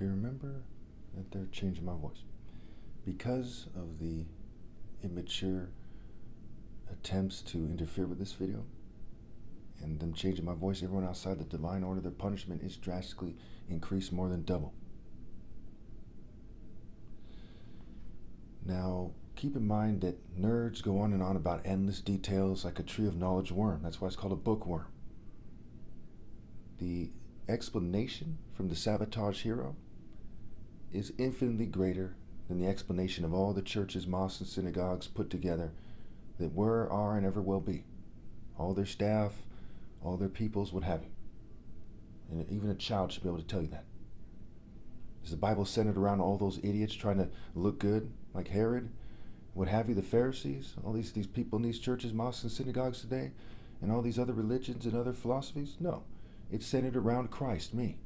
Okay, remember that they're changing my voice. Because of the immature attempts to interfere with this video and them changing my voice, everyone outside the divine order, their punishment is drastically increased more than double. Now, keep in mind that nerds go on and on about endless details like a tree of knowledge worm. That's why it's called a bookworm. The explanation from the sabotage hero is infinitely greater than the explanation of all the churches, mosques, and synagogues put together that were, are, and ever will be. All their staff, all their peoples, what have you. And even a child should be able to tell you that. Is the Bible centered around all those idiots trying to look good, like Herod, what have you, the Pharisees, all these people in these churches, mosques, and synagogues today, and all these other religions and other philosophies? No. It's centered around Christ, me.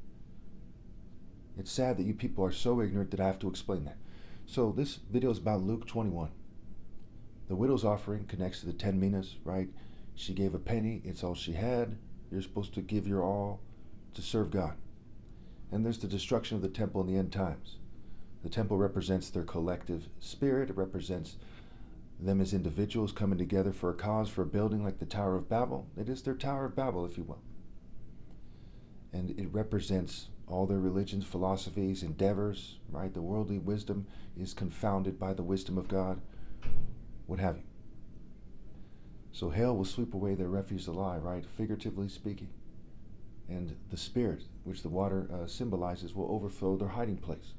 It's sad that you people are so ignorant that I have to explain that. So this video is about Luke 21. The widow's offering connects to the 10 minas, right? She gave a penny, it's all she had. You're supposed to give your all to serve God. And there's the destruction of the temple in the end times. The temple represents their collective spirit. It represents them as individuals coming together for a cause, for a building like the Tower of Babel. It is their Tower of Babel, if you will. And it represents all their religions, philosophies, endeavors, right? The worldly wisdom is confounded by the wisdom of God, what have you. So hell will sweep away their refuge to lie, right? Figuratively speaking. And the spirit, which the water symbolizes, will overflow their hiding place.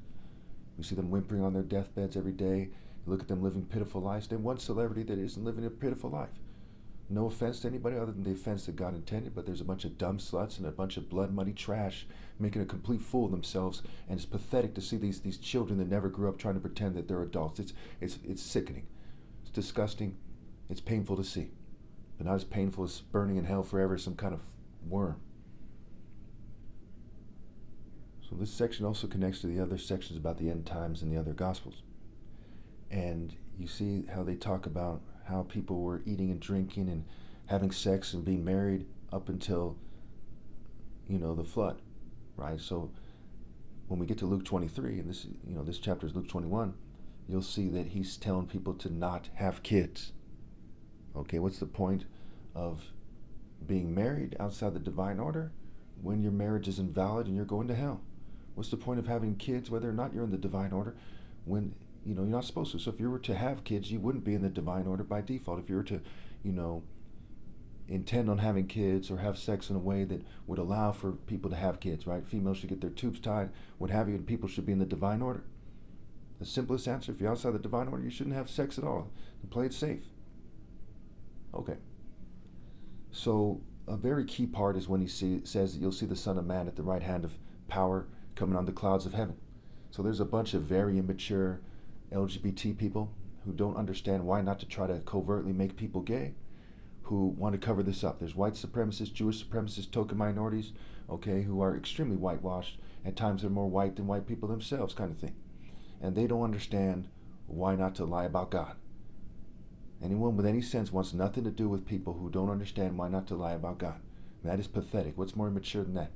We see them whimpering on their deathbeds every day. You look at them living pitiful lives. Then one celebrity that isn't living a pitiful life. No offense to anybody other than the offense that God intended, but there's a bunch of dumb sluts and a bunch of blood money trash making a complete fool of themselves, and it's pathetic to see these children that never grew up trying to pretend that they're adults. It's sickening. It's disgusting. It's painful to see, but not as painful as burning in hell forever, some kind of worm. So this section also connects to the other sections about the end times in the other Gospels. And you see how they talk about how people were eating and drinking and having sex and being married up until, the flood, right? So when we get to Luke 23, and this chapter is Luke 21, you'll see that he's telling people to not have kids. Okay, what's the point of being married outside the divine order when your marriage is invalid and you're going to hell? What's the point of having kids whether or not you're in the divine order when you're not supposed to? So if you were to have kids, you wouldn't be in the divine order by default. If you were to, intend on having kids or have sex in a way that would allow for people to have kids, right? Females should get their tubes tied, what have you, and people should be in the divine order. The simplest answer, if you're outside the divine order, you shouldn't have sex at all and play it safe. Okay. So a very key part is when he says that you'll see the Son of Man at the right hand of power coming on the clouds of heaven. So there's a bunch of very immature LGBT people who don't understand why not to try to covertly make people gay, who want to cover this up. There's white supremacists, Jewish supremacists, token minorities, okay, who are extremely whitewashed. At times they're more white than white people themselves, kind of thing. And they don't understand why not to lie about God. Anyone with any sense wants nothing to do with people who don't understand why not to lie about God. That is pathetic. What's more immature than that?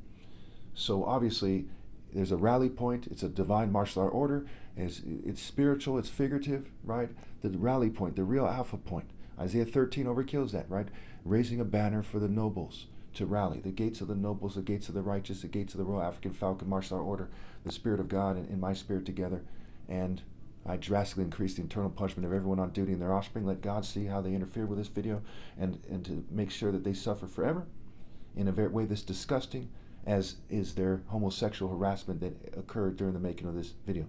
So obviously, there's a rally point. It's a divine martial art order. It's spiritual. It's figurative, right? The rally point, the real alpha point. Isaiah 13 overkills that, right? Raising a banner for the nobles to rally. The gates of the nobles, the gates of the righteous, the gates of the Royal African Falcon Martial Art Order, the Spirit of God and my spirit together. And I drastically increase the internal punishment of everyone on duty and their offspring. Let God see how they interfere with this video and to make sure that they suffer forever in a way that's disgusting, as is their homosexual harassment that occurred during the making of this video.